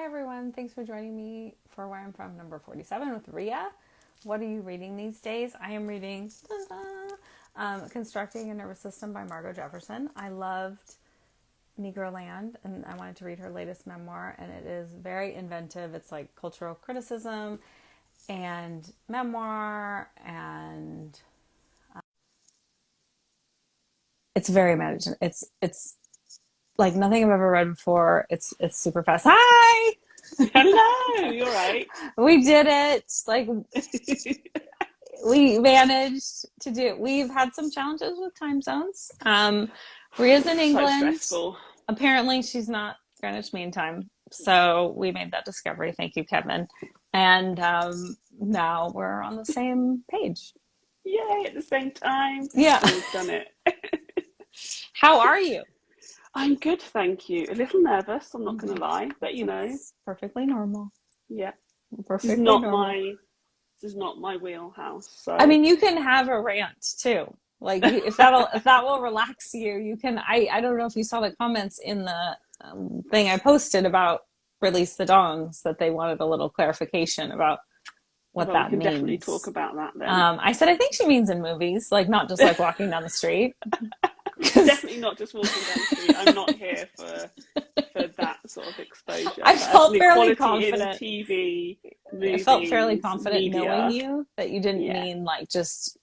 Hi everyone, thanks for joining me for Where I'm From number 47 with Ria. What are you reading these days? I am reading Constructing a Nervous System by Margot Jefferson. I loved Negroland and I wanted to read her latest memoir, and it is very inventive. It's like cultural criticism and memoir, and it's very imaginative. It's like nothing I've ever read before. It's super fast. Hi! Hello, you're right. We did it. Like we managed to do it. We've had some challenges with time zones. Ria's in So England. stressful. Apparently she's not Greenwich Mean Time. So we made that discovery. Thank you, Kevin. And now we're on the same page. Yay, at the same time. Yeah. We've done it. How are you? I'm good, thank you. A little nervous, I'm not going to lie, but It's perfectly normal. yeah. This is Perfectly not normal. my this is not my wheelhouse. So I mean, you can have a rant too. Like if that will relax you, you can. I don't know if you saw the comments in the thing I posted about release the dongs, that they wanted a little clarification about what well, we that can definitely means. talk about that then. I said I think she means in movies, like not just like walking down the street. Definitely not just walking down the street. I'm not here for that sort of exposure. I felt fairly Equality in confident. TV, I felt fairly movies, confident knowing media. you that you didn't Yeah. mean like just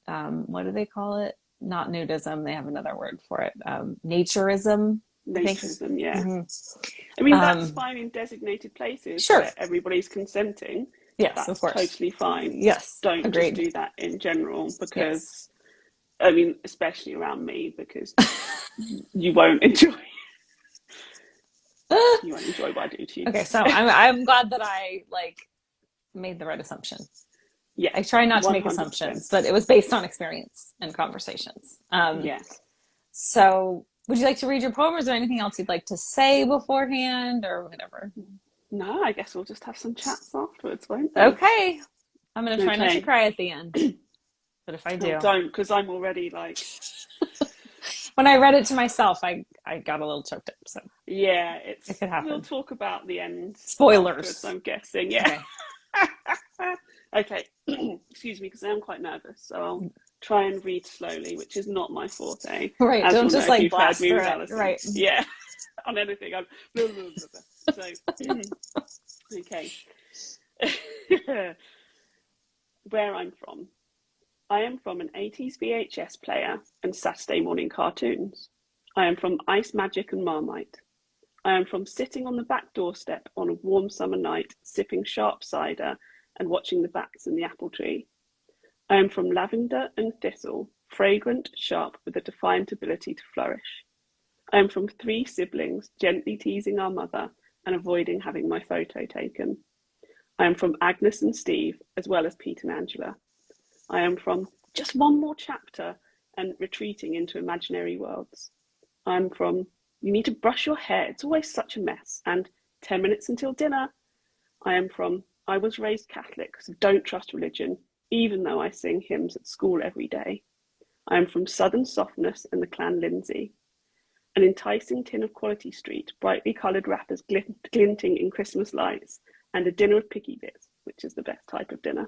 what do they call it? Not nudism. They have another word for it. Naturism, I think. Naturism, yeah. Mm-hmm. I mean, that's fine in designated places Sure. where everybody's consenting. Yes, of That's course. totally fine. Yes, Don't just agreed. do that in general Yes. because, I mean, especially around me, because you won't enjoy you won't enjoy what I do to you. Okay, so I'm glad that I like made the right assumption. Yeah, I try not to make 100%. assumptions, but it was based on experience and conversations. Yes. So would you like to read your poem, or is there anything else you'd like to say beforehand or whatever? No, I guess we'll just have some chats afterwards, won't we? Okay. I'm going to try not to Okay. cry at the end, but if I Oh, do. don't, because I'm already like, When I read it to myself, I got a little choked up, so yeah, it could we'll happen. talk about the end afterwards, Spoilers. I'm guessing. Yeah. Okay. Okay, excuse me, because I am quite nervous, so I'll try and read slowly, which is not my forte, Right, as don't you'll know just if like you've heard blast me with through it. Alison. Right. Yeah, on anything. I'm blah, blah, blah, blah. So, okay. Where I'm from. I am from an 80s VHS player and Saturday morning cartoons. I am from Ice Magic and Marmite. I am from sitting on the back doorstep on a warm summer night, sipping sharp cider and watching the bats in the apple tree. I am from lavender and thistle, fragrant, sharp, with a defiant ability to flourish. I am from 3 siblings, gently teasing our mother and avoiding having my photo taken. I am from Agnes and Steve, as well as Pete and Angela. I am from just one more chapter and retreating into imaginary worlds. I'm from you need to brush your hair, it's always such a mess, and 10 minutes until dinner. I am from I was raised Catholic, so don't trust religion, even though I sing hymns at school every day. I am from Southern Softness and the Clan Lindsay, an enticing tin of Quality Street, brightly coloured wrappers glinting in Christmas lights, and a dinner of picky bits, which is the best type of dinner.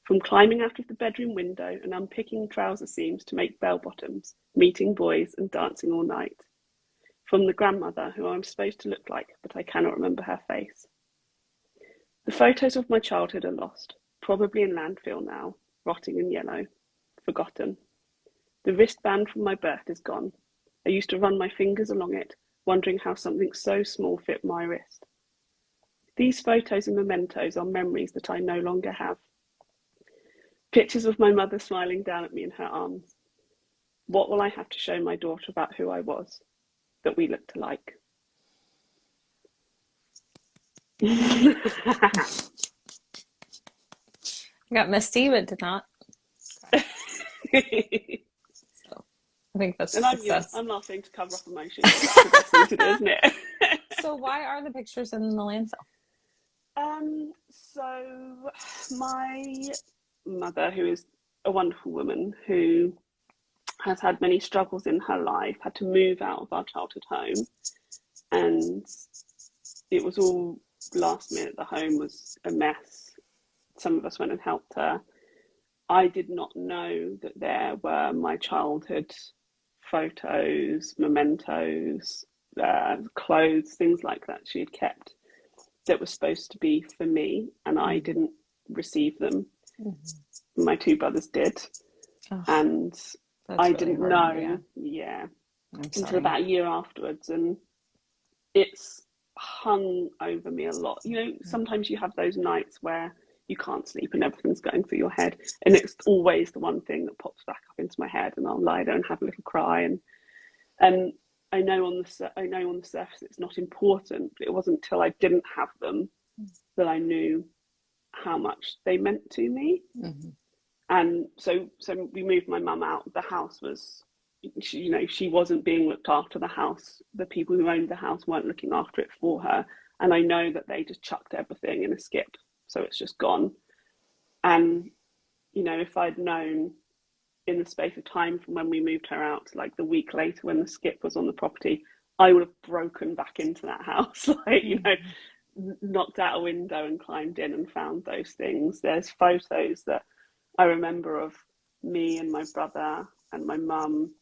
From climbing out of the bedroom window and unpicking trouser seams to make bell bottoms, meeting boys and dancing all night. From the grandmother who I'm supposed to look like, but I cannot remember her face. The photos of my childhood are lost, probably in landfill now, rotting in yellow, forgotten. The wristband from my birth is gone. I used to run my fingers along it, wondering how something so small fit my wrist. These photos and mementos are memories that I no longer have. Pictures of my mother smiling down at me in her arms. What will I have to show my daughter about who I was? That we looked alike. I got misty, but did not cry. So I think that's a And success. I'm laughing to cover up emotions. That's the best thing to do, isn't it? So why are the pictures in the landfill? So my mother, who is a wonderful woman who has had many struggles in her life, had to move out of our childhood home, and it was all last minute. The home was a mess. Some of us went and helped her. I did not know that there were my childhood photos, mementos, clothes, things like that she had kept that were supposed to be for me, and I didn't receive them. Mm-hmm. My two brothers did. Oh, and I didn't really know, until about a year afterwards, and it's hung over me a lot. You know, sometimes you have those nights where you can't sleep and everything's going through your head, and it's always the one thing that pops back up into my head, and I'll lie there and have a little cry. And I know on the surface it's not important, but it wasn't until I didn't have them that I knew how much they meant to me. Mm-hmm. And so we moved my mum out. The house was, she wasn't being looked after. The house, the people who owned the house weren't looking after it for her. And I know that they just chucked everything in a skip. So it's just gone. And, if I'd known in the space of time from when we moved her out to like the week later when the skip was on the property, I would have broken back into that house, knocked out a window and climbed in and found those things. There's photos that I remember of me and my brother and my mum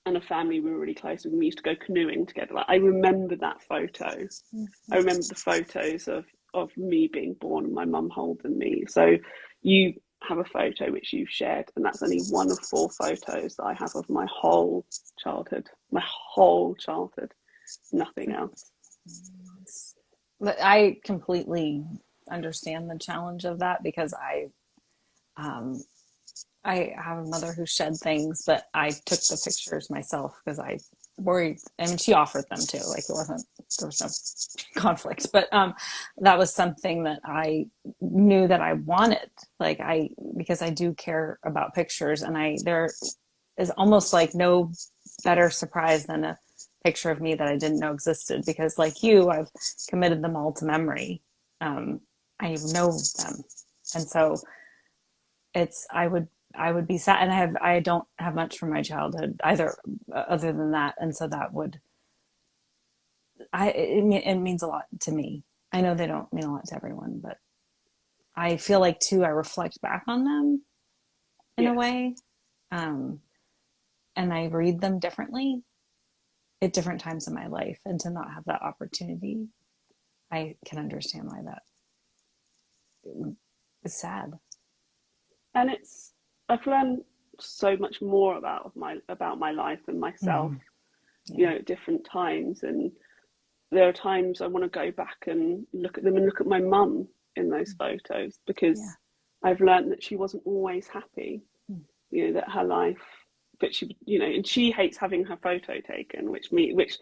and a family we were really close with. We used to go canoeing together. I remember that photo. Mm-hmm. I remember the photos of me being born and my mum holding me. So you have a photo which you've shared, and that's only one of 4 photos that I have of my whole childhood. Nothing else. But I completely understand the challenge of that, because I have a mother who shed things, but I took the pictures myself because I worried. I mean, she offered them too. Like, there was no conflict, but that was something that I knew that I wanted. Like, because I do care about pictures, and there is almost like no better surprise than a picture of me that I didn't know existed, because like you, I've committed them all to memory. I know them, and so I would be sad, and I don't have much from my childhood either, other than that, and so that would it means a lot to me. I know they don't mean a lot to everyone, but I feel like too I reflect back on them in a way, and I read them differently at different times in my life, and to not have that opportunity, I can understand why that is sad. And I've learned so much more about my life and myself, at different times. And there are times I want to go back and look at them and look at my mum in those photos, because I've learned that she wasn't always happy, that her life, but she, and she hates having her photo taken, which means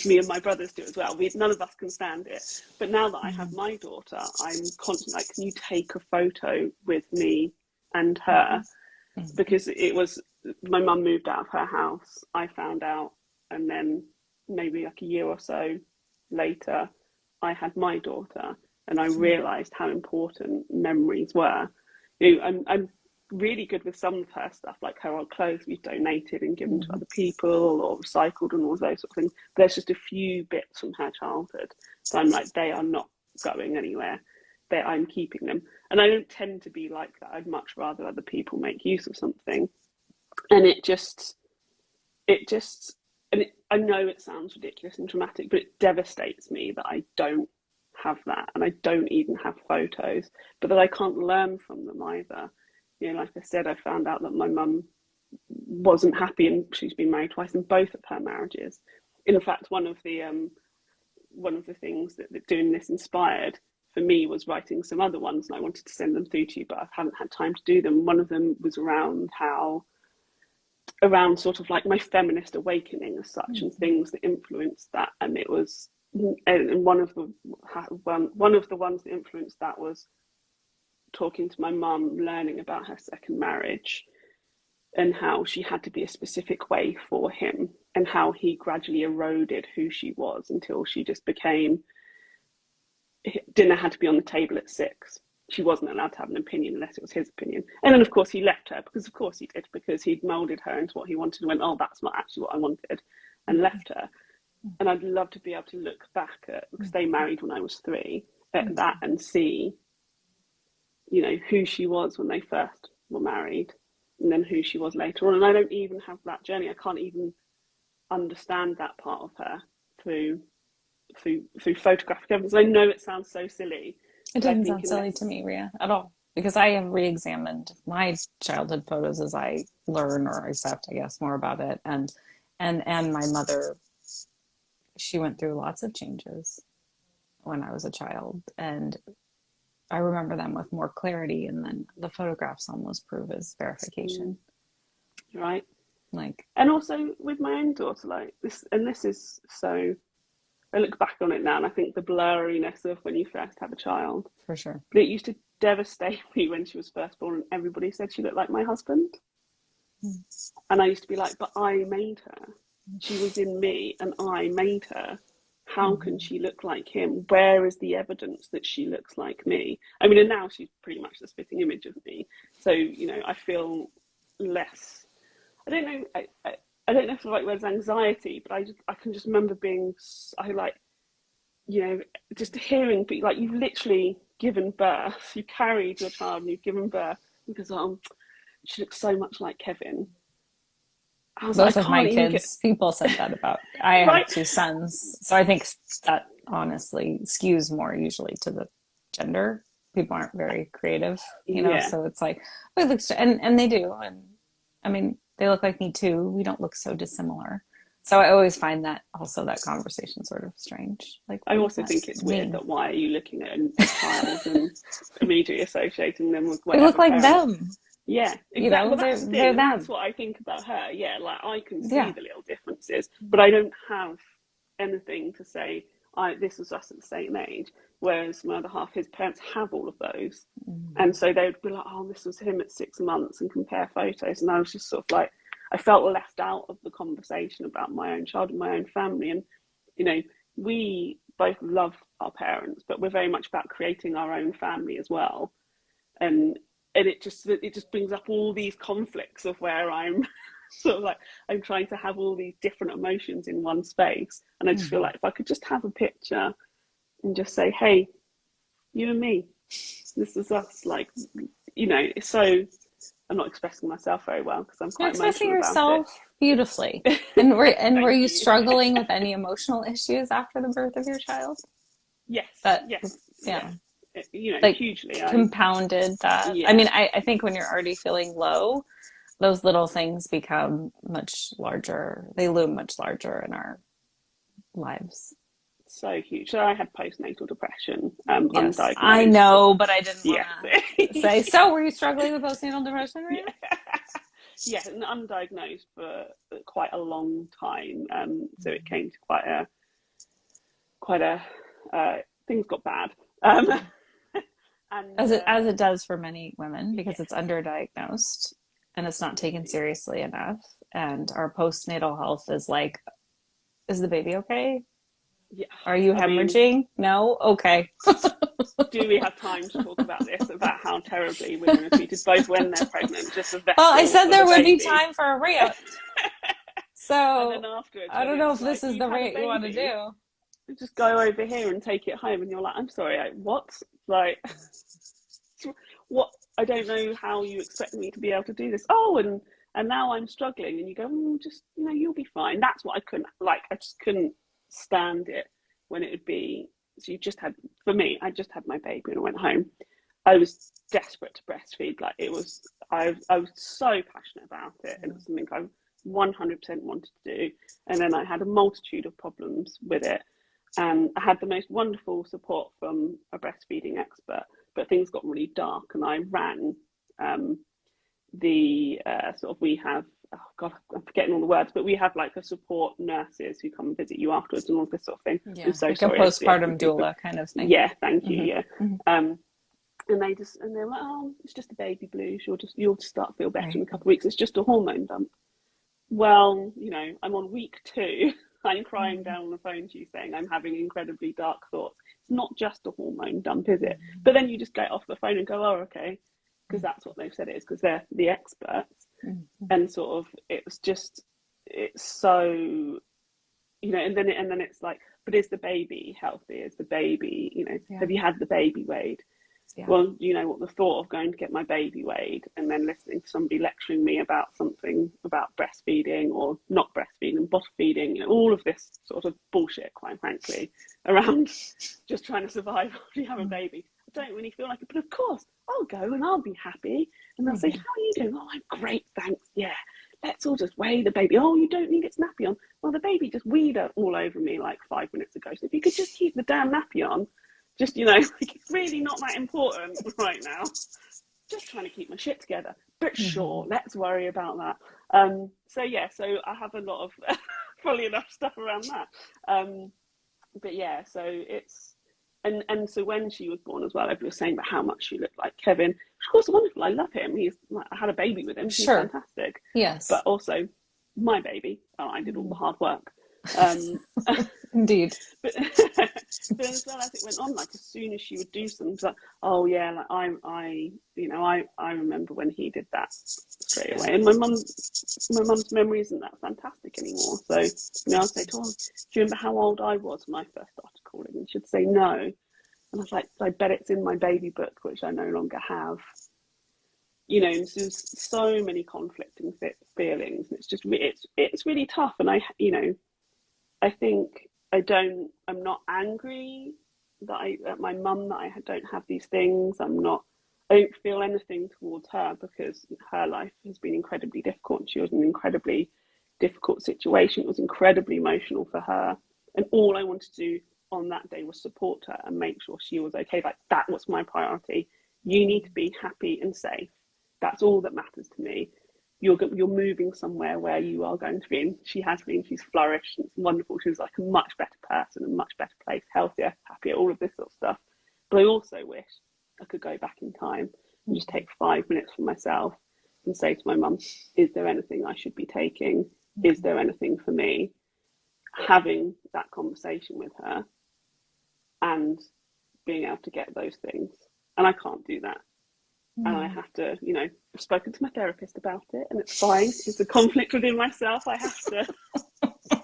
me and my brothers do as well. None of us can stand it. But now that I have my daughter, I'm constantly like, can you take a photo with me and her? Because it was, my mum moved out of her house, I found out, and then maybe like a year or so later, I had my daughter, and I realised how important memories were. I'm really good with some of her stuff, like her old clothes we've donated and given to other people or recycled and all those sort of things. There's just a few bits from her childhood, so I'm like, they are not going anywhere. I'm keeping them. And I don't tend to be like that. I'd much rather other people make use of something. And I know it sounds ridiculous and dramatic, but it devastates me that I don't have that, and I don't even have photos, but that I can't learn from them either. Like I said, I found out that my mum wasn't happy, and she's been married twice in both of her marriages. In fact, one of the things that doing this inspired for me was writing some other ones, and I wanted to send them through to you, but I haven't had time to do them. One of them was around sort of like my feminist awakening as such, and things that influenced that. And it was, and one of the ones that influenced that was talking to my mum, learning about her second marriage, and how she had to be a specific way for him, and how he gradually eroded who she was until she just became, dinner had to be on the table at 6. She wasn't allowed to have an opinion unless it was his opinion. And then, of course, he left her, because of course he did, because he'd moulded her into what he wanted and went, oh, that's not actually what I wanted, and left her. And I'd love to be able to look back at, because they married when I was 3, at that and see, who she was when they first were married and then who she was later on. And I don't even have that journey. I can't even understand that part of her through photographic evidence. I know it sounds so silly. It doesn't sound silly to me, Ria, at all. Because I have re-examined my childhood photos as I learn or accept, I guess, more about it. And my mother, she went through lots of changes when I was a child. And I remember them with more clarity. And then the photographs almost prove as verification. Right. Like, and also with my own daughter, like this, and this is so, I look back on it now and I think the blurriness of when you first have a child. For sure. But it used to devastate me when she was first born and everybody said she looked like my husband. And I used to be like, but I made her. She was in me and I made her. How can she look like him? Where is the evidence that she looks like me? I mean, and now she's pretty much the spitting image of me. So, I feel less, I don't know if the right word is anxiety, but I can just remember being, just hearing, like, you've literally given birth, you carried your child and you've given birth, because she looks so much like Kevin. Both of my kids, people said that about, I have 2 sons, so I think that honestly skews more usually to the gender. People aren't very creative, so it's like, oh, it looks, and they do, and I mean, they look like me too. We don't look so dissimilar. So I always find that also that conversation sort of strange. Like, I also think it's weird that why are you looking at a child and immediately associating them with whatever they look like parents. them. Yeah, exactly. They're them. That's what I think about her. Yeah, like I can see the little differences, but I don't have anything to say, this was us at the same age. Whereas my other half, his parents have all of those. And so they would be like, oh, this was him at 6 months, and compare photos. And I was just sort of like, I felt left out of the conversation about my own child and my own family. And, we both love our parents, but we're very much about creating our own family as well. And it just brings up all these conflicts of where I'm sort of like, I'm trying to have all these different emotions in one space. And I just feel like if I could just have a picture and just say, hey, you and me, this is us. Like, it's so, I'm not expressing myself very well because I'm quite emotional about it. You're expressing yourself beautifully. And were you struggling with any emotional issues after the birth of your child? Yes. Yeah. Like, hugely. Compounded that. Yeah. I mean, I think when you're already feeling low, those little things become much larger. They loom much larger in our lives. So huge. So I had postnatal depression, yes, undiagnosed. I know, but I didn't want to say. So, were you struggling with postnatal depression, right? Yeah, and undiagnosed for quite a long time. So it came to quite a things got bad. And as it does for many women, because it's underdiagnosed and it's not taken seriously enough. And our postnatal health is like, is the baby okay? Yeah. Are you hemorrhaging? No? Okay. Do we have time to talk about this, about how terribly women are treated, both when they're pregnant, just a vessel? Well, I said there would be time for a rant. So, and then afterwards, I don't know if this is the rant you want to do. Just go over here and take it home, and you're like, I'm sorry, what? Like, what? I don't know how you expect me to be able to do this. Oh, and now I'm struggling, and you go, just, you'll be fine. That's what I couldn't, like, I just couldn't stand it when it would be, so I just had my baby and I went home. I was desperate to breastfeed. Like, I was so passionate about it, and it was something I 100% wanted to do. And then I had a multitude of problems with it. And I had the most wonderful support from a breastfeeding expert, but things got really dark, and I ran we have, oh God, I'm forgetting all the words, but we have like a support nurses who come and visit you afterwards and all this sort of thing. Yeah, I'm so like sorry, a postpartum doula kind of thing. Yeah, thank you. Yeah. And they're like, oh, it's just a baby blues. You'll just start to feel better in a couple of weeks. It's just a hormone dump. Well, I'm on week 2. I'm crying down on the phone to you saying I'm having incredibly dark thoughts. It's not just a hormone dump, is it? But then you just get off the phone and go, oh, okay, because that's what they've said it is, because they're the experts. And sort of, it's so and then it's like, but is the baby healthy? Is the baby, have you had the baby weighed? Yeah. Well, what the thought of going to get my baby weighed and then listening to somebody lecturing me about something about breastfeeding or not breastfeeding, bottle feeding, all of this sort of bullshit, quite frankly, around just trying to survive after you have a baby. I don't really feel like it, but of course I'll go and I'll be happy. And they'll say, how are you doing? Oh, I'm great, thanks. Yeah, let's all just weigh the baby. Oh, you don't need its nappy on. Well, the baby just weed all over me like 5 minutes ago. So if you could just keep the damn nappy on, just, like, it's really not that important right now. Just trying to keep my shit together. But sure, let's worry about that. So I have a lot of, fully enough, stuff around that. But yeah, so it's, and so when she was born as well, everyone was saying about how much she looked like Kevin. Of course, wonderful. I love him. I had a baby with him. He's fantastic. Yes. But also my baby. I did all the hard work. Indeed. But as well as it went on, like as soon as she would do something, like, oh yeah, like I remember when he did that straight away. And my mum's memory isn't that fantastic anymore. So I'll say to her, do you remember how old I was when I first started calling? And she'd say no. And I was like, I bet it's in my baby book, which I no longer have. And there's so many conflicting feelings. And it's just it's really tough. And I think I'm not angry at my mum that I don't have these things. I don't feel anything towards her because her life has been incredibly difficult. She was in an incredibly difficult situation. It was incredibly emotional for her. And all I wanted to do on that day was support her and make sure she was okay. Like, that was my priority. You need to be happy and safe. That's all that matters to me. You're moving somewhere where you are going to be, and she has been. She's flourished. It's wonderful. She's like a much better person, a much better place, healthier, happier, all of this sort of stuff. But I also wish I could go back in time and just take 5 minutes for myself and say to my mum, is there anything I should be taking? Is there anything for me? Having that conversation with her and being able to get those things. And I can't do that. And I have to, I've spoken to my therapist about it, and it's fine. It's a conflict within myself. I have to work on.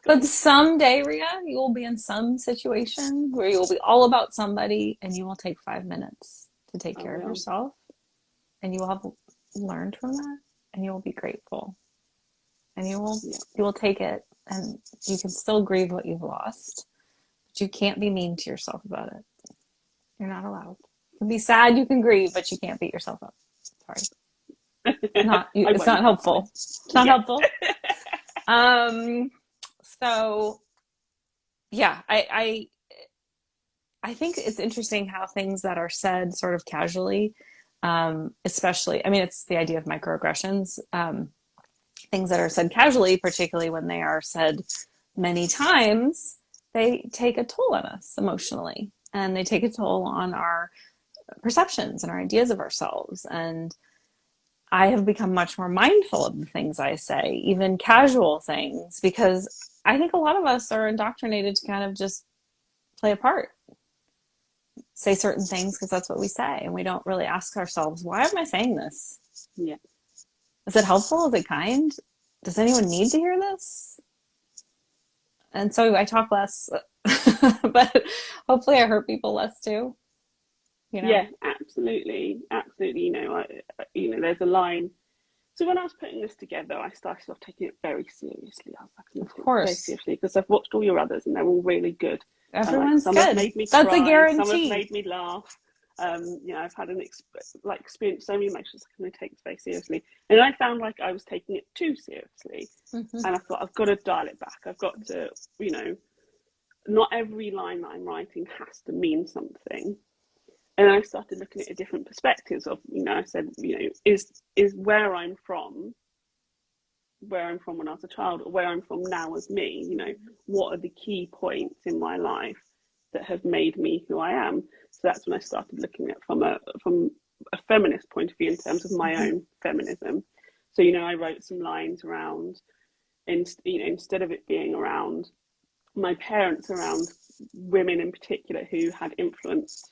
But someday, Ria, you will be in some situation where you will be all about somebody, and you will take 5 minutes to take care of yourself, and you will have learned from that, and you will be grateful, and you will take it, and you can still grieve what you've lost, but you can't be mean to yourself about it. You're not allowed. You can be sad, you can grieve, but you can't beat yourself up. Sorry. It's not helpful. It's not helpful. So yeah, I think it's interesting how things that are said sort of casually, especially, it's the idea of microaggressions, things that are said casually, particularly when they are said many times, they take a toll on us emotionally, and they take a toll on our perceptions and our ideas of ourselves. And I have become much more mindful of the things I say, even casual things, because I think a lot of us are indoctrinated to kind of just play a part, say certain things because that's what we say, and we don't really ask ourselves, why am I saying this? Yeah. Is it helpful? Is it kind? Does anyone need to hear this? And so I talk less, but hopefully I hurt people less too. Yeah, absolutely. There's a line. So when I was putting this together, I started off taking it very seriously. I was like, of course, very seriously, because I've watched all your others and they're all really good. Everyone's some good. Have made me That's cry, a guarantee. Some have made me laugh. I've had experienced so many emotions. I can take this very seriously, and I found like I was taking it too seriously, and I thought I've got to dial it back. I've got to, not every line that I'm writing has to mean something. And I started looking at different perspectives of, I said, is where I'm from when I was a child, or where I'm from now as me, what are the key points in my life that have made me who I am? So that's when I started looking at from a feminist point of view in terms of my own feminism. So, I wrote some lines around, instead of it being around my parents, around women in particular who had influenced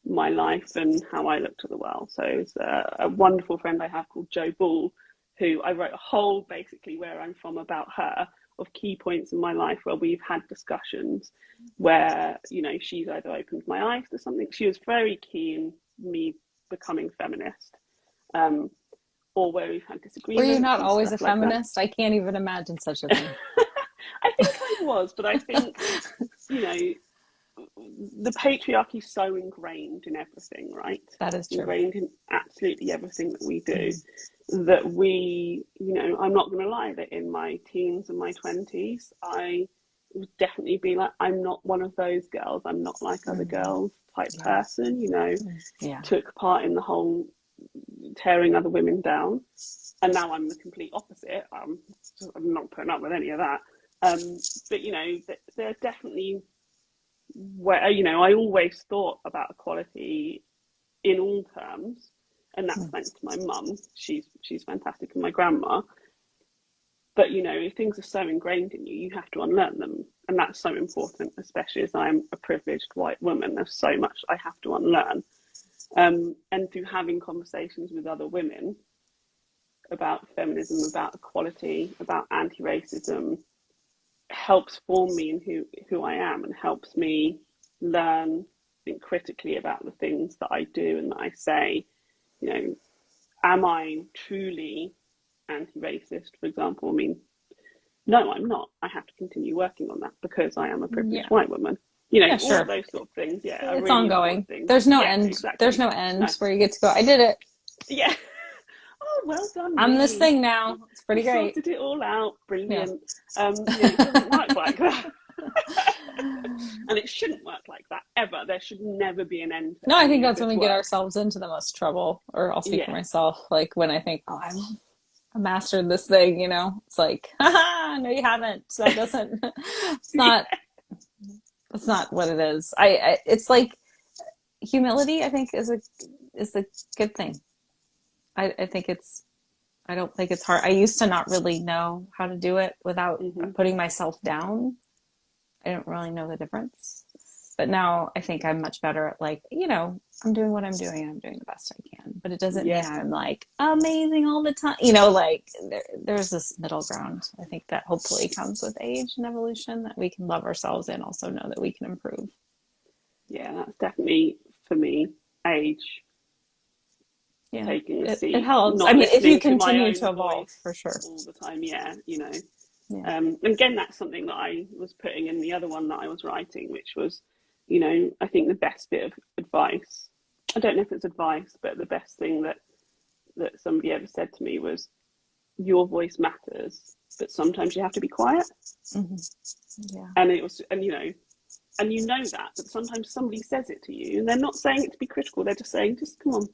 my life and how I looked at the world. So it's a wonderful friend I have called Jo Ball, who I wrote a whole basically where I'm from about her of key points in my life where we've had discussions where, you know, she's either opened my eyes to something. She was very keen me becoming feminist, or where we've had disagreements. Were you not and always a stuff like that. feminist? I can't even imagine such a thing. I think I was, but I think, you know, the patriarchy is so ingrained in everything, right? That is true. Ingrained in absolutely everything that we do, that we, you know, I'm not going to lie, that in my teens and my 20s, I would definitely be like, I'm not one of those girls. I'm not like other girls type person, you know, took part in the whole tearing other women down. And now I'm the complete opposite. I'm not putting up with any of that. But, you know, there are definitely where, you know, I always thought about equality in all terms, and that's thanks to my mum. She's fantastic, and my grandma. But, you know, if things are so ingrained in you, you have to unlearn them, and that's so important, especially as I'm a privileged white woman. There's so much I have to unlearn, and through having conversations with other women about feminism, about equality, about anti-racism, helps form me in who I am, and helps me learn, think critically about the things that I do and that I say. You know, am I truly anti-racist, for example? I mean, no, I'm not. I have to continue working on that because I am a privileged white woman. You know, all of those sort of things. Yeah, it's really ongoing. There's no end. Exactly. There's no end where you get to go, I did it. Yeah. Oh, well done. I'm me. this thing now. It's pretty great. Sorted it all out. Brilliant. Yeah. It doesn't work like that. And it shouldn't work like that ever. There should never be an end to I think that's when we get ourselves into the most trouble. Or I'll speak for myself. Like when I think, oh, I mastered this thing, you know, it's like, haha, no, you haven't. That doesn't, it's not, it's not what it is. It's like humility, I think is a good thing. I think I don't think it's hard. I used to not really know how to do it without putting myself down. I don't really know the difference. But now I think I'm much better at, like, you know, I'm doing what I'm doing and I'm doing the best I can. But it doesn't mean I'm like amazing all the time. You know, like there's this middle ground. I think that hopefully comes with age and evolution, that we can love ourselves and also know that we can improve. Yeah, that's definitely, for me, age. Yeah, taking a seat. It helps. I mean, if you continue to evolve, for sure. All the time, you know. Yeah. And again, that's something that I was putting in the other one that I was writing, which was, you know, I think the best bit of advice, I don't know if it's advice, but the best thing that somebody ever said to me was, your voice matters, but sometimes you have to be quiet. Yeah. And it was, and you know that, but sometimes somebody says it to you and they're not saying it to be critical. They're just saying, just come on.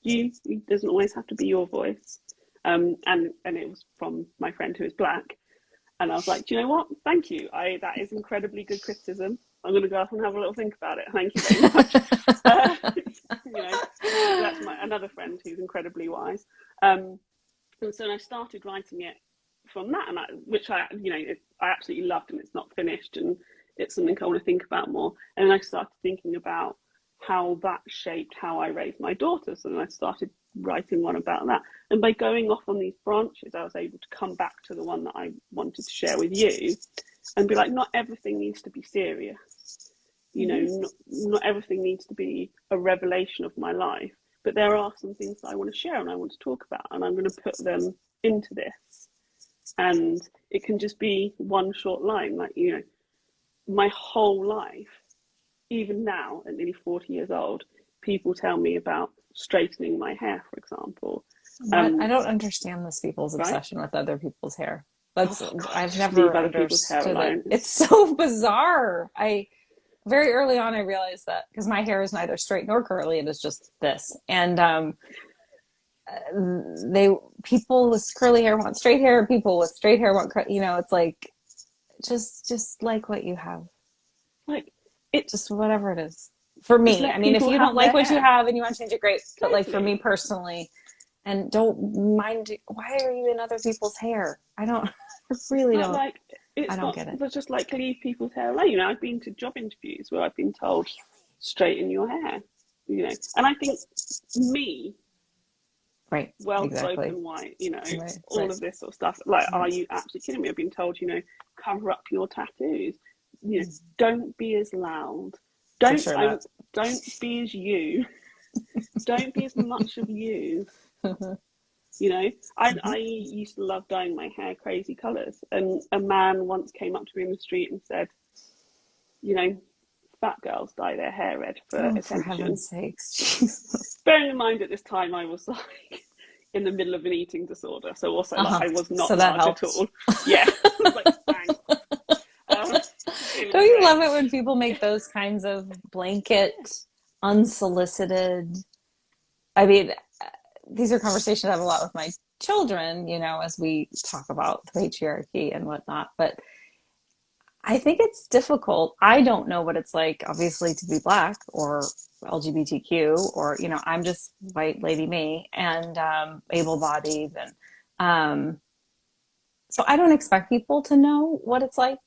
It doesn't always have to be your voice. And it was from my friend who is black, and I was like, do you know what? Thank you. That is incredibly good criticism. I'm going to go off and have a little think about it. Thank you very much. You know, that's another friend who's incredibly wise. And so I started writing it from that, which I absolutely loved, and it's not finished, and it's something I want to think about more. And then I started thinking about how that shaped how I raised my daughters, and I started writing one about that. And by going off on these branches, I was able to come back to the one that I wanted to share with you and be like, not everything needs to be serious. You know, not everything needs to be a revelation of my life, but there are some things that I want to share and I want to talk about, and I'm going to put them into this. And it can just be one short line, like, you know, my whole life, even now at nearly 40 years old, people tell me about straightening my hair, for example. I don't understand this people's obsession with other people's hair. I've never leave other people's hair alone. It's so bizarre. Very early on I realized that, because my hair is neither straight nor curly, it is just this. And people with curly hair want straight hair, people with straight hair want you know, it's like just like what you have. Like, it's just whatever it is. For me, I mean, if you don't like what you have and you want to change it, great. But like for me personally, and don't mind, why are you in other people's hair? I really don't. Like, I don't get it. But just like, leave people's hair alone. You know, I've been to job interviews where I've been told, straighten your hair. You know, and I think Right. well Exactly. spoken white, Right. all Right. of this sort of stuff. Like, are Right. you absolutely kidding me? I've been told, cover up your tattoos. Don't be as loud. For Don't sure I not. don't be as you. Don't be as much of you. You know, I used to love dyeing my hair crazy colours, and a man once came up to me in the street and said, you know, fat girls dye their hair red for Oh, for attention. heaven's sakes. Jesus. Bearing in mind at this time I was like in the middle of an eating disorder, so also like Uh-huh. I was So not that large at helped. all. Yeah, I was like, thanks. Don't Feeling you great. love it when people make those kinds of blanket, unsolicited? I mean, these are conversations I have a lot with my children, as we talk about the patriarchy and whatnot. But I think it's difficult. I don't know what it's like, obviously, to be Black or LGBTQ, or, I'm just white lady me and able bodied. And so I don't expect people to know what it's like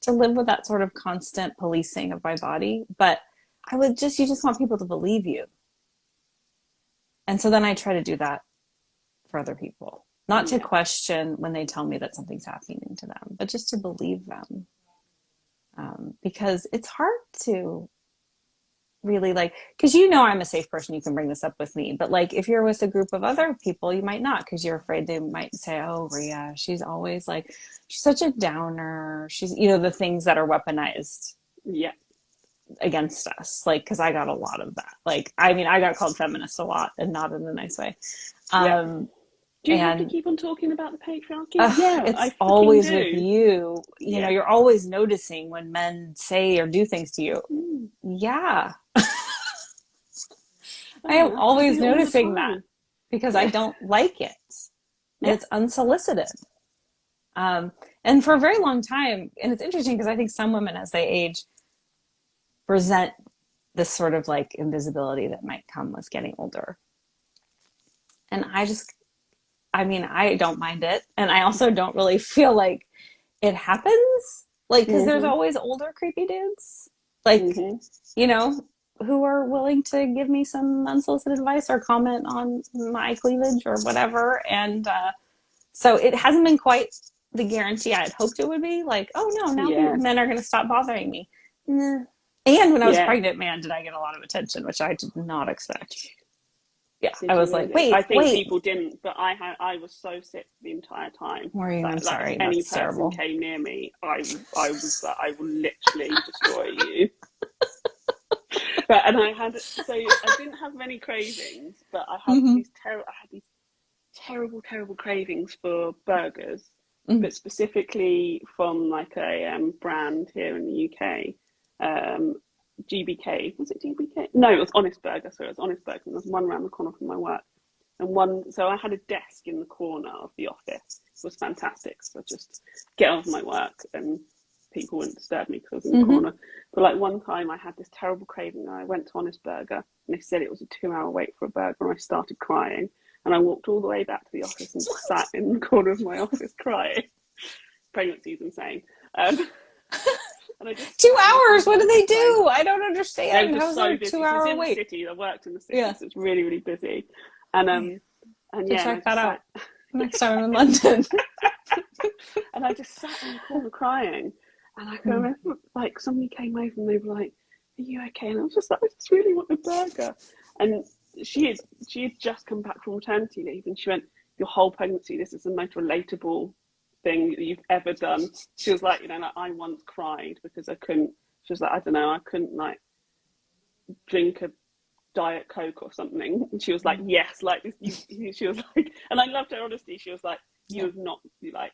to live with that sort of constant policing of my body. But you just want people to believe you. And so then I try to do that for other people, not to Yeah, question when they tell me that something's happening to them, but just to believe them. Because it's hard to really because I'm a safe person, you can bring this up with me, but like if you're with a group of other people, you might not, because you're afraid they might say, oh, Ria, she's always she's such a downer. She's, the things that are weaponized yeah, against us, because I got a lot of that. I got called feminist a lot, and not in a nice way. yeah. Um, Do you have to and keep on talking about the patriarchy? Yeah, I it's fucking always with do. you. Yeah. You're always noticing when men say or do things to you. Mm. Yeah, I Fair am enough. I do always it all the noticing that time. because I Yeah. don't like it, and Yeah. it's unsolicited. Um, and for a very long time, and it's interesting because I think some women, as they age, resent this sort of invisibility that might come with getting older. And I don't mind it. And I also don't really feel like it happens. Because there's Mhm. always older creepy dudes, like, Mhm. you know, who are willing to give me some unsolicited advice or comment on my cleavage or whatever. And so it hasn't been quite the guarantee I had hoped it would be. Oh no, now Yeah. men are going to stop bothering me. Nah. And when I was Yeah. pregnant, man, did I get a lot of attention, which I did not expect. Yeah, I Did you was like, really? I think wait, people didn't, but I was so sick the entire time were you? I'm that like if sorry, any that's person terrible. came near me, I was like, I will literally destroy you. But and I didn't have many cravings, but Mm-hmm. I had these terrible cravings for burgers, Mm-hmm. but specifically from like a brand here in the UK, um, GBK. Was it GBK? No, it was Honest Burger. So it was Honest Burger, and there's one around the corner from my work, and one. So I had a desk in the corner of the office. It was fantastic. So I just get off my work and people wouldn't disturb me because I was in the Mm-hmm. corner. But like one time I had this terrible craving and I went to Honest Burger and they said it was a 2 hour wait for a burger and I started crying. And I walked all the way back to the office and just sat in the corner of my office crying. Pregnancy is insane. And I just Two sat in the corner hours. of my What do they office crying. do? I don't They were understand. just How's there so a two busy because it's hour in the wait? city. I worked in the city, Yeah, so it's really busy. And I have to yeah, and I check that just out sat. next time I'm in London. And I just sat in the corner crying. And I can Mm. remember, like, somebody came over and they were like, "Are you okay?" And I was just like, "I just really want a burger." And she had just come back from maternity leave, and she went, "Your whole pregnancy, this is the most relatable thing that you've ever done." She was like, like I once cried because I couldn't. She was like, I don't know, I couldn't like drink a Diet Coke or something. And she was like, yes, like she was like, and I loved her honesty. She was like, you Yeah. have not like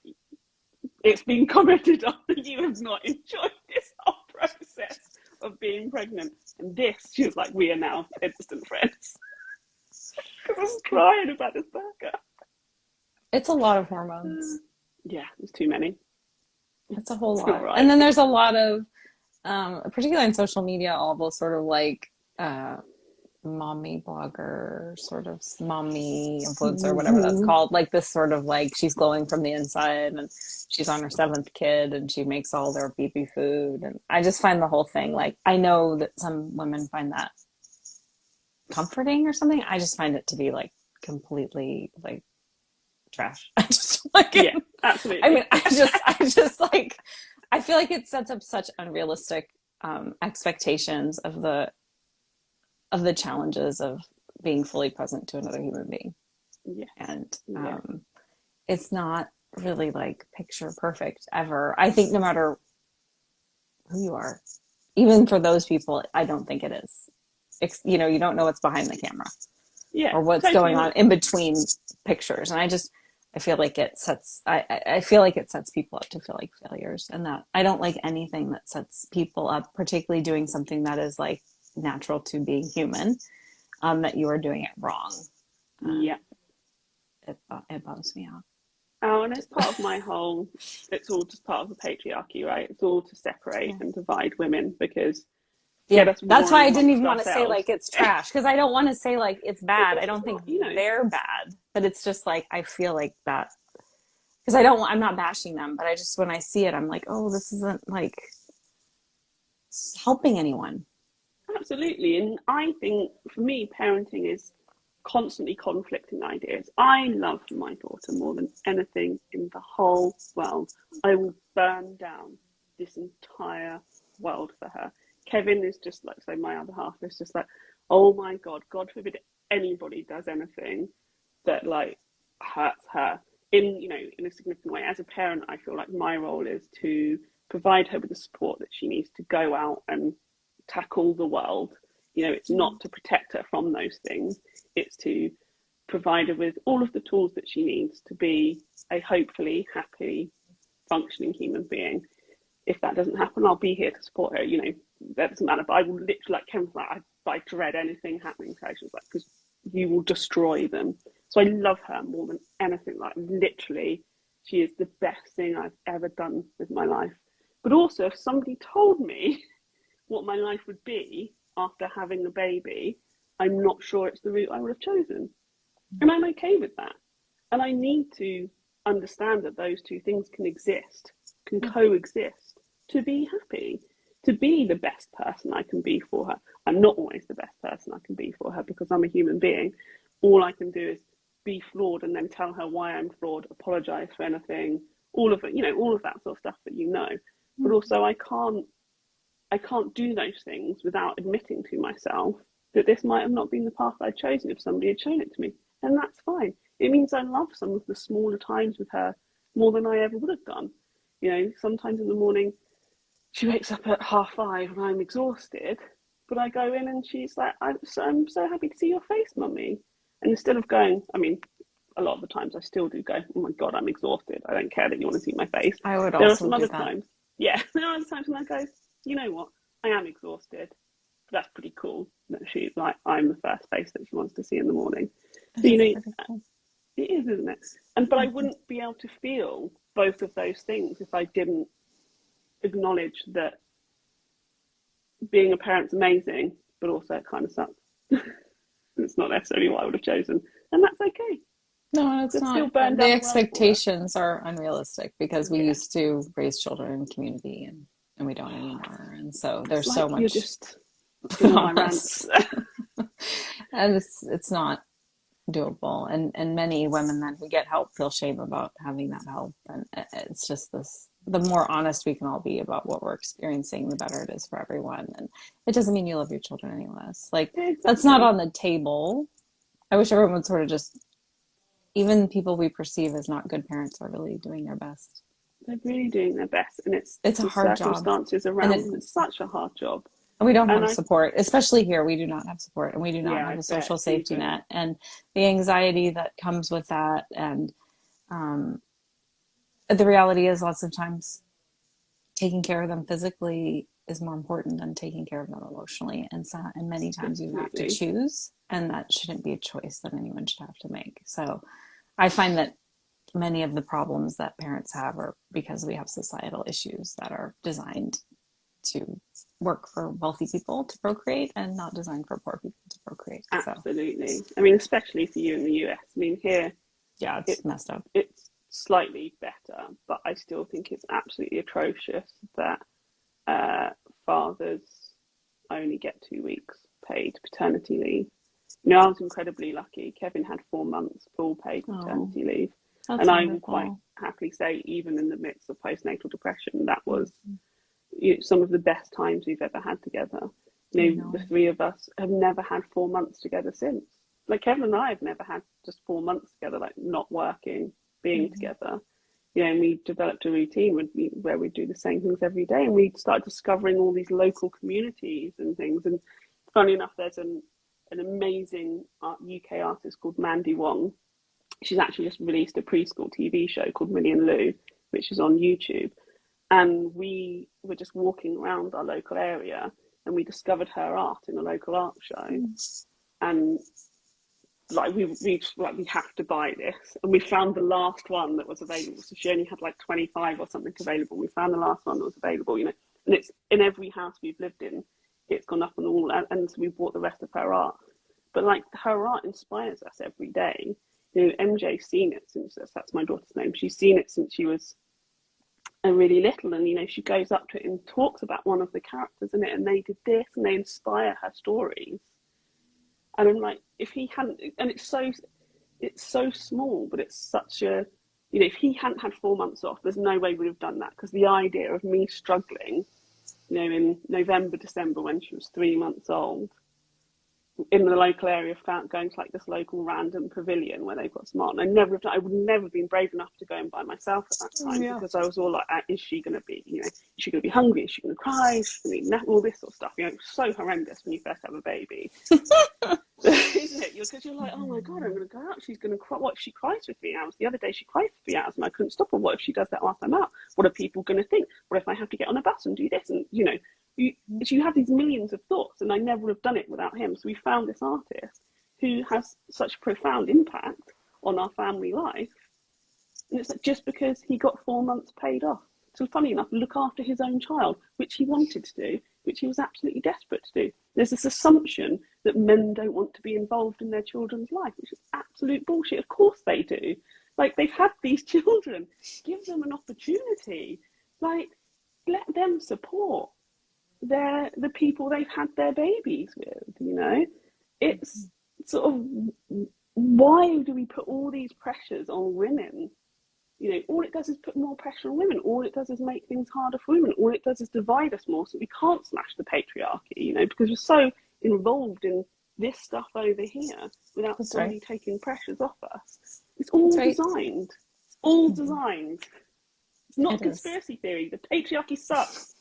it's been commented on that you have not enjoyed this whole process of being pregnant. And this, she was like, we are now instant friends. Because I was crying about this burger. It's a lot of hormones. Yeah, there's too many. It's a whole It's not lot. And right. then there's a lot of, particularly on social media, all those sort of mommy blogger, sort of mommy influencer, whatever that's Mm-hmm. called. This sort of she's glowing from the inside and she's on her seventh kid and she makes all their baby food. And I just find the whole thing I know that some women find that comforting or something. I just find it to be completely like trash. I just like it. Yeah, absolutely. I mean, I just like, I feel like it sets up such unrealistic expectations of the challenges of being fully present to another human being. Yes. And Yeah. it's not really like picture perfect ever. I think no matter who you are, even for those people, I don't think it is. You know, you don't know what's behind the camera Yeah, or what's totally going on not. in between pictures. And I feel like I feel like it sets people up to feel like failures, and that I don't like anything that sets people up, particularly doing something that is like natural to being human, that you are doing it wrong. Um, Yeah. it bums me out. Oh, and it's part of my whole, it's all just part of the patriarchy, right? It's all to separate Yeah. and divide women because get Yeah, us that's why warring I didn't amongst even want to say ourselves. like it's trash, because I don't want to say like it's bad. I Because don't it's think not, you know. they're bad, but it's just like I feel like that because I'm not bashing them, but I just when I see it, I'm like, oh, this isn't like helping anyone. Absolutely. And I think for me, parenting is constantly conflicting ideas. I love my daughter more than anything in the whole world. I will burn down this entire world for her. Kevin is just like, so my other half is just like, oh my God, God forbid anybody does anything that like hurts her in, you know, in a significant way. As a parent, I feel like my role is to provide her with the support that she needs to go out and tackle the world. You know, it's not to protect her from those things, it's to provide her with all of the tools that she needs to be a hopefully happy, functioning human being. If that doesn't happen, I'll be here to support her. You know, that doesn't matter. But I will literally, like Kim was like, I dread anything happening to her. She was like, because you will destroy them. So I love her more than anything. Like literally, she is the best thing I've ever done with my life. But also, if somebody told me what my life would be after having a baby, I'm not sure it's the route I would have chosen. And I'm okay with that. And I need to understand that those two things can exist, can coexist, to be happy, to be the best person I can be for her. I'm not always the best person I can be for her because I'm a human being. All I can do is be flawed and then tell her why I'm flawed, apologize for anything, all of it, you know, all of that sort of stuff that you know. But also I can't do those things without admitting to myself that this might have not been the path I'd chosen if somebody had shown it to me. And that's fine. It means I love some of the smaller times with her more than I ever would have done. You know, sometimes in the morning she wakes up at 5:30 and I'm exhausted, but I go in and she's like, I'm so happy to see your face, mummy. And instead of going, I mean, a lot of the times I still do go, oh my God, I'm exhausted. I don't care that you want to see my face. I would There are also some do other that. times, yeah, there are other times when I go, you know what, I am exhausted. But that's pretty cool that she's like, I'm the first face that she wants to see in the morning. It So, you is know, pretty cool. it is, isn't it? And but I wouldn't be able to feel both of those things if I didn't acknowledge that being a parent's amazing, but also it kind of sucks. It's not necessarily what I would have chosen, and that's okay. No, it's So still not. burn The down the world for her. expectations are unrealistic because we Yeah, used to raise children in community and we don't anymore. And so it's there's so like you're much just put in all my on rants. us. And it's not doable. And many women then who get help feel shame about having that help. And it's just this the more honest we can all be about what we're experiencing, the better it is for everyone. And it doesn't mean you love your children any less. Like Yeah, that's not exactly. on the table. I wish everyone would sort of just even people we perceive as not good parents are really doing their best. They're really doing their best, and it's It's a the hard job. circumstances And around them. It's such a hard job, we don't and have I support, especially here. We do not have support and we do not yeah, have I a bet social safety even net. And the anxiety that comes with that. And um, the reality is, lots of times, taking care of them physically is more important than taking care of them emotionally. And so, and many times you have to absolutely. choose, and that shouldn't be a choice that anyone should have to make. So I find that many of the problems that parents have are because we have societal issues that are designed to work for wealthy people to procreate and not designed for poor people to procreate. So Absolutely. I mean, especially for you in the US. I mean, here yeah, it's it's messed up. it's slightly better, but I still think it's absolutely atrocious that uh, fathers only get 2 weeks paid paternity leave. I was incredibly lucky. Kevin had 4 months full paid paternity leave. That's And I will quite wonderful. happily say, even in the midst of postnatal depression, that was some of the best times we've ever had together. The three of us have never had 4 months together since. Like Kevin and I have never had just 4 months together, like not working, being together. And we developed a routine where we do the same things every day, and we start discovering all these local communities and things. And funny enough, there's an amazing UK artist called Mandy Wong. She's actually just released a preschool TV show called Millie and Lou, which is on YouTube. And we were just walking around our local area, and we discovered her art in a local art show. And like we have to buy this, and we found the last one that was available. So she only had like 25 or something available. We found the last one that was available, and it's in every house we've lived in. It's gone up on all, and so we bought the rest of her art. But like her art inspires us every day. MJ's seen it since, that's my daughter's name. She's seen it since she was really little, and she goes up to it and talks about one of the characters in it, and they did this, and they inspire her stories. And I'm like, if he hadn't, and it's so small, but it's such a, if he hadn't had 4 months off, there's no way we'd have done that. Because the idea of me struggling, in November, December, when she was 3 months old, in the local area, going to like this local random pavilion where they've got smart. And I would never have been brave enough to go and by myself at that time, because I was all like, is she going to be, is she going to be hungry? Is she going to cry? Is she going to eat all this sort of stuff? It's so horrendous when you first have a baby. Isn't it? Because you're like, oh my God, I'm going to go out. She's going to cry. What if she cries for 3 hours? The other day she cried for 3 hours and I couldn't stop her. What if she does that whilst I'm out? What are people going to think? What if I have to get on a bus and do this? And, you have these millions of thoughts, and I never would have done it without him. So we found this artist who has such profound impact on our family life. And it's like, just because he got 4 months paid off to, funny enough, look after his own child, which he wanted to do, which he was absolutely desperate to do. There's this assumption that men don't want to be involved in their children's life, which is absolute bullshit. Of course they do. Like, they've had these children. Give them an opportunity. Like, let them support the people they've had their babies with. It's sort of, why do we put all these pressures on women? All it does is put more pressure on women. All it does is make things harder for women. All it does is divide us more, so we can't smash the patriarchy, because we're so involved in this stuff over here without somebody taking pressures off us. It's all designed. It's all designed. It's not a conspiracy theory. The patriarchy sucks.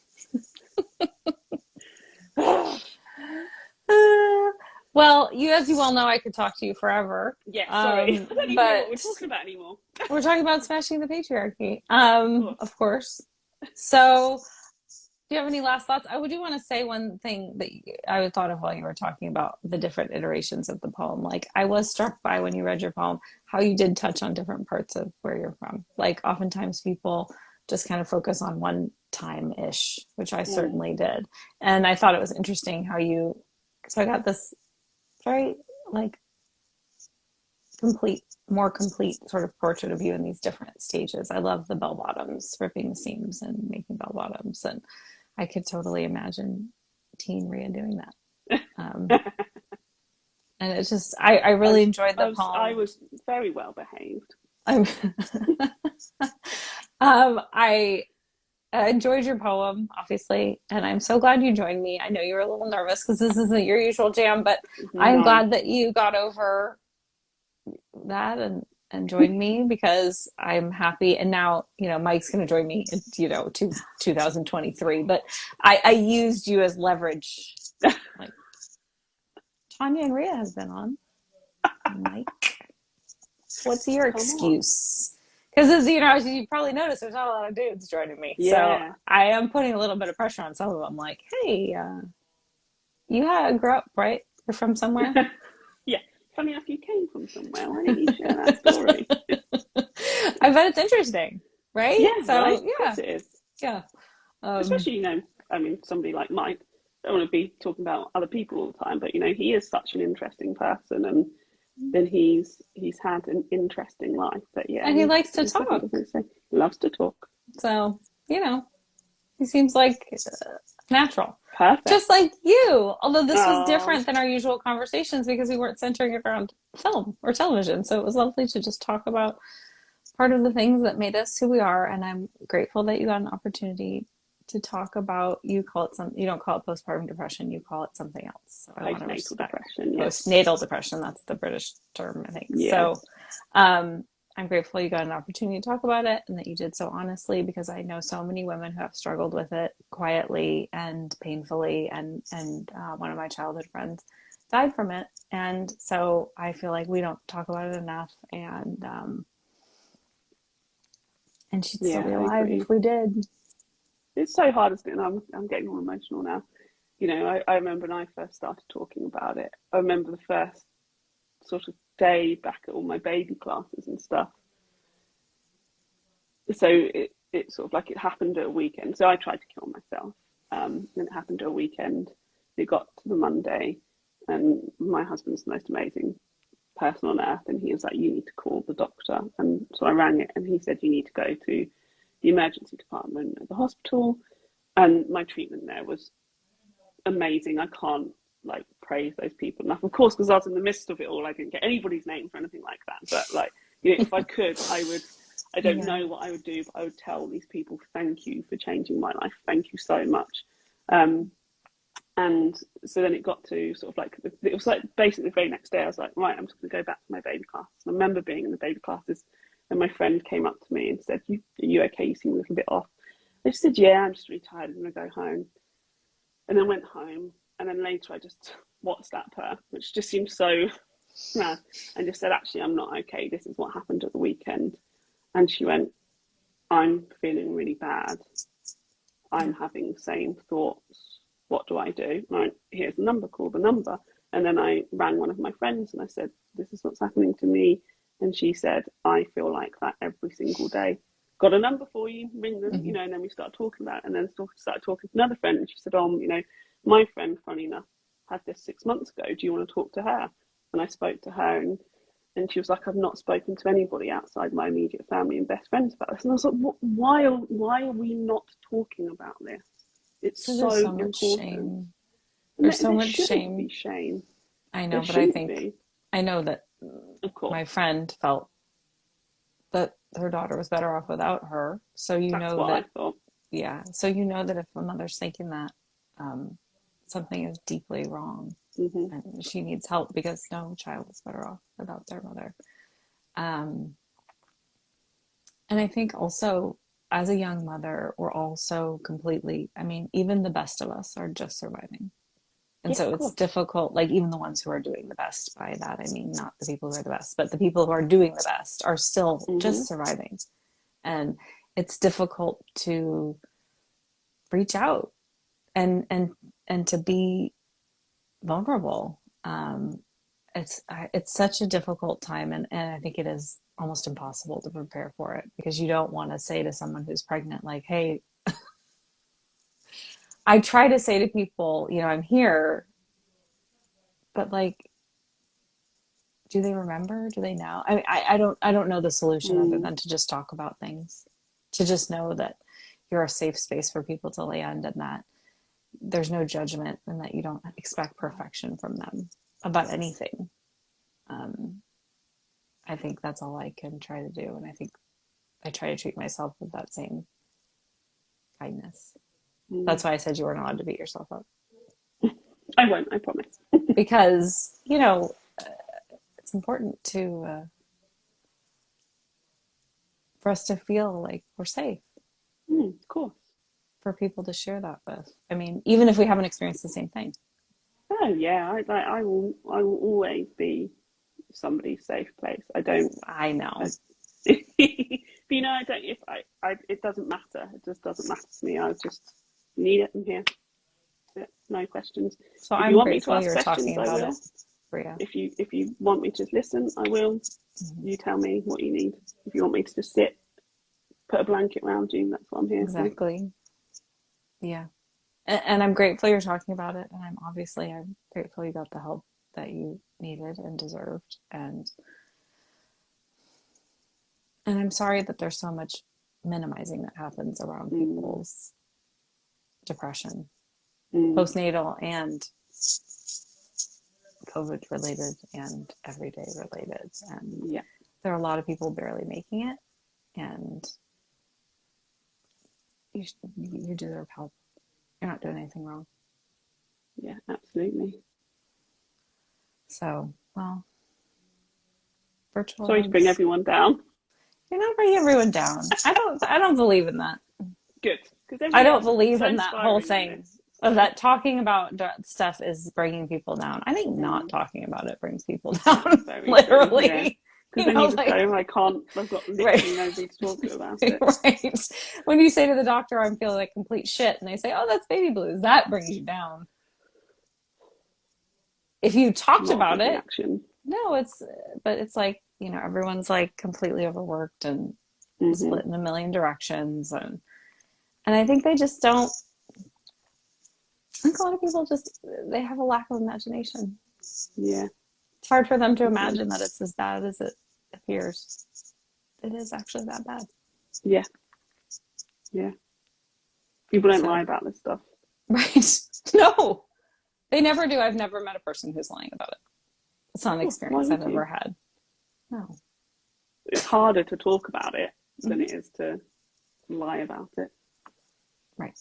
Well, as you well know, I could talk to you forever. Yeah, sorry. I don't even know what we're talking about anymore. We're talking about smashing the patriarchy, of course. So, do you have any last thoughts? I do want to say one thing that I thought of while you were talking about the different iterations of the poem. Like, I was struck by, when you read your poem, how you did touch on different parts of where you're from. Like, oftentimes people just kind of focus on one time-ish, which I certainly did. And I thought it was interesting how so I got this very, like, more complete sort of portrait of you in these different stages. I love the bell bottoms, ripping the seams and making bell bottoms. And I could totally imagine teen Ria doing that. And it's just, I really enjoyed the poem. I was very well behaved. I enjoyed your poem, obviously, and I'm so glad you joined me. I know you were a little nervous because this isn't your usual jam, but I'm glad that you got over that and joined me, because I'm happy. And now, Mike's going to join me in, to 2023, but I used you as leverage. Like, Tanya and Ria has been on. Mike, what's your excuse? Because, as you probably noticed, there's not a lot of dudes joining me. Yeah. So I am putting a little bit of pressure on some of them. Like, hey, you grew up, right? You're from somewhere? Yeah. Funny enough, you came from somewhere. Why don't you share that story? I bet it's interesting, right? Yeah, so, right? Yeah. Yes, it is. Yeah. Especially, somebody like Mike, I don't want to be talking about other people all the time, but, he is such an interesting person, and then he's had an interesting life. But yeah, and he likes to talk. He loves to talk. So, he seems like natural. Perfect. Just like you, although this was Oh, different than our usual conversations because we weren't centering it around film or television. So it was lovely to just talk about part of the things that made us who we are. And I'm grateful that you got an opportunity to talk about, you call it you don't call it postpartum depression, you call it something else. So I want to postnatal respect depression. Yes. postnatal depression. That's the British term, I think. Yes. So I'm grateful you got an opportunity to talk about it and that you did so honestly, because I know so many women who have struggled with it quietly and painfully. And one of my childhood friends died from it. And so I feel like we don't talk about it enough. And she'd still Yeah, be I alive agree. if we did. It's so hard, isn't it? And I'm getting all emotional now. You know, I remember when I first started talking about it. I remember the first sort of day back at all my baby classes and stuff. So it sort of like it happened at a weekend. So I tried to kill myself, and it happened at a weekend. It got to the Monday, and my husband's the most amazing person on earth, and he was like, "You need to call the doctor." And so I rang it, and he said, "You need to go to the emergency department at the hospital." And my treatment there was amazing. I can't like praise those people enough. Of course, because I was in the midst of it all, I didn't get anybody's name for anything like that. But like, you know, if I could, I would. I don't Yeah. know what I would do, but I would tell these people, "Thank you for changing my life. Thank you so much." Um, and so then it got to sort of like, it was like basically the very next day, I was like, right, I'm just going to go back to my baby class. And I remember being in the baby classes, and my friend came up to me and said, "Are you okay? You seem a little bit off." I just said, "Yeah, I'm just really tired. I'm going to go home." And then went home. And then later I just WhatsApped her, which just seemed so mad, and just said, "Actually, I'm not okay. This is what happened at the weekend." And she went, "I'm feeling really bad. I'm Yeah. having the same thoughts. What do I do?" And I went, "Here's the number, call the number." And then I rang one of my friends and I said, "This is what's happening to me." And she said, "I feel like that every single day. Got a number for you, ring them," you Mm-hmm. know, and then we started talking about it, and then started talking to another friend, and she said, "Oh, you know, my friend, funny enough, had this 6 months ago. Do you want to talk to her?" And I spoke to her, and she was like, "I've not spoken to anybody outside my immediate family and best friends about this." And I was like, why are we not talking about this? It's Because there's so so much important. shame. And There's there, so there much shouldn't shame. be shame. I There know, but shouldn't be. I know that Of course. my friend felt that her daughter was better off without her. So you That's know what I that, thought. yeah. So you know that if a mother's thinking that, um, something is deeply wrong Hmm. and she needs help because no child is better off without their mother. Um, and I think also as a young mother, we're also completely, I mean, even the best of us are just surviving. And Yeah, of so it's course. difficult, like even the ones who are doing the best, by that I mean not the people who are the best, but the people who are doing the best are still Hmm. just surviving. And it's difficult to reach out and to be vulnerable. It's such a difficult time, and I think it is almost impossible to prepare for it because you don't want to say to someone who's pregnant, like, "Hey," I try to say to people, you know, "I'm here," but like, do they remember? Do they know? I mean, I don't know the solution other Mm. than to just talk about things, to just know that you're a safe space for people to land, and that there's no judgment, and that you don't expect perfection from them about anything. Um, I think that's all I can try to do, and I think I try to treat myself with that same kindness. Mm. That's why I said you weren't allowed to beat yourself up, I won't, I promise. because you know it's important to for us to feel like we're safe, Of course. for people to share that with. I mean, even if we haven't experienced the same thing. Oh yeah, I will always be somebody's safe place. I don't. I know. I, but you know, I don't. If it doesn't matter. It just doesn't matter to me. I just need it. I'm here. Yeah, no questions. So If you I'm want me to grateful ask you're questions, talking I about it, will. Ria. If you want me to listen, I will. Mm-hmm. You tell me what you need. If you want me to just sit, put a blanket around you, that's what I'm here for. Exactly. Yeah. And I'm grateful you're talking about it. And I'm grateful you got the help that you needed and deserved. And I'm sorry that there's so much minimizing that happens around Mm, people's depression. postnatal and COVID related and everyday related. And Yeah. there are a lot of people barely making it, and you deserve help. You're not doing anything wrong. Yeah, absolutely. So, well, virtual Sorry to bring hugs. everyone down. You're not bringing everyone down. I don't believe in that. Good, because I everybody don't else is believe so in that whole inspiring in thing this. of that talking about stuff is bringing people down. I think not talking about it brings people down, Very literally. true, yeah. Because then you just like, go, I can't, I've got right, literally nobody to talk to about it. right. When you say to the doctor, I'm feeling like complete shit, and they say, oh, that's baby blues, that brings you down. If you talked Not a about good it, reaction. no, but it's like, everyone's like completely overworked and split in a million directions. And I think they just don't, I think a lot of people they have a lack of imagination. Yeah. It's hard for them to imagine that it's as bad as it appears. It is actually that bad. Yeah. Yeah. People don't lie about this stuff. Right. No, they never do. I've never met a person who's lying about it. It's not an experience I've ever had. No. It's harder to talk about it than it is to lie about it. Right.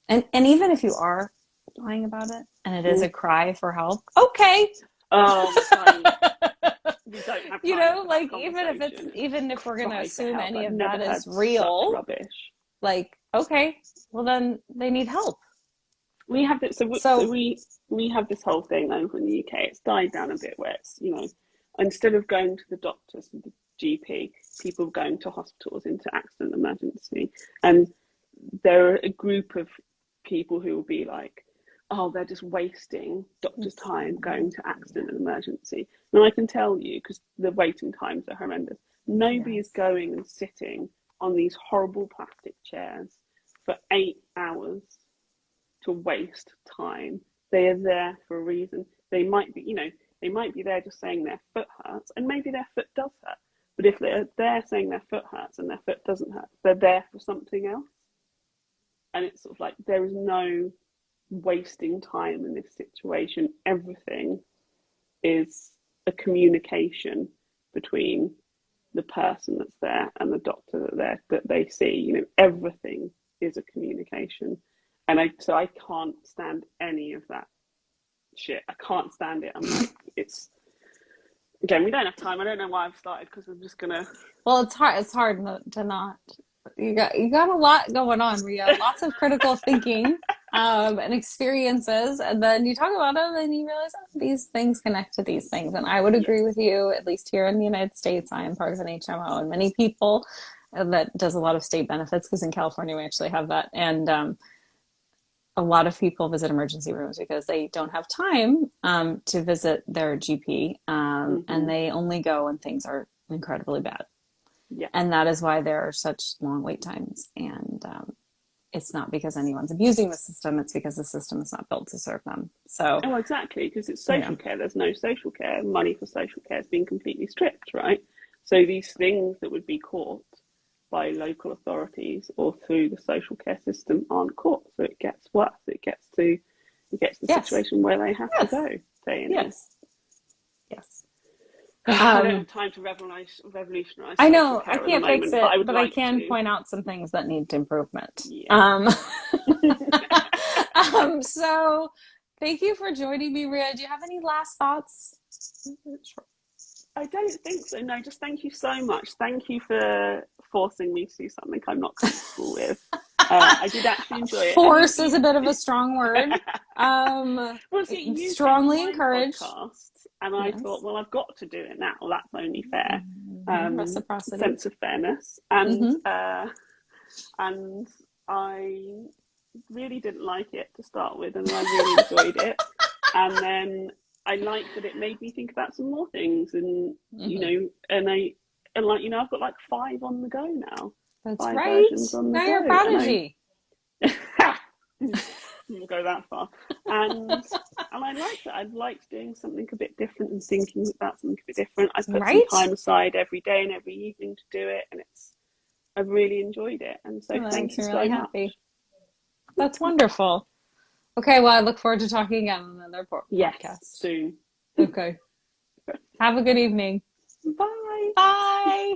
And even if you are lying about it and it is a cry for help, okay. Oh, fine. We don't have time like even if we're gonna assume any of that is real, rubbish. like, okay, well then they need help. We have this, so we have this whole thing over in the UK. It's died down a bit where it's, instead of going to the doctors and the GP, people are going to hospitals into accident emergency. And there are a group of people who will be like, oh, they're just wasting doctor's time going to accident and emergency. And I can tell you, because the waiting times are horrendous, nobody is going and sitting on these horrible plastic chairs for 8 hours to waste time. They are there for a reason. They might be, they might be there just saying their foot hurts, and maybe their foot does hurt. But if they're there saying their foot hurts and their foot doesn't hurt, they're there for something else. And it's sort of like there is no wasting time in this situation. Everything is a communication between the person that's there and the doctor that they see. Everything is a communication. And so I can't stand any of that shit. I can't stand it. I'm like, again, we don't have time. I don't know why I've started, because I'm just gonna. Well, it's hard to not. You got a lot going on, Ria. Lots of critical thinking and experiences, and then you talk about them and you realize, these things connect to these things. And I would agree with you. At least here in the United States, I am part of an HMO, and many people that does a lot of state benefits, because in California we actually have that. And a lot of people visit emergency rooms because they don't have time to visit their GP, and they only go when things are incredibly bad. Yeah. And that is why there are such long wait times. And it's not because anyone's abusing the system, it's because the system is not built to serve them. So, oh, exactly, because it's social care. There's no social care. Money for social care has been completely stripped, right? So these things that would be caught by local authorities or through the social care system aren't caught. So it gets worse. It gets to the situation where they have to go day in. Yes. I don't have time to revolutionize. I know I can't fix it, but I can point out some things that need improvement. Yeah. So thank you for joining me, Ria. Do you have any last thoughts? I don't think so. No, just thank you so much. Thank you for forcing me to do something I'm not comfortable with. I did actually enjoy it. Force is a bit of a strong word. Well, see, you strongly encouraged. Podcast, and I thought, well, I've got to do it now. Well, that's only fair. Reciprocity. Sense of fairness, and and I really didn't like it to start with, and I really enjoyed it, and then I liked that it made me think about some more things, and I've got like 5 on the go now. That's 5 right. versions on the now go. You're a prodigy. We'll go that far. And I liked it. I liked doing something a bit different and thinking about something a bit different. I put some time aside every day and every evening to do it, and I've really enjoyed it. And so thank you so much. That's wonderful. Okay, well, I look forward to talking again on another Yes, podcast. soon. Okay. Have a good evening. Bye. Bye.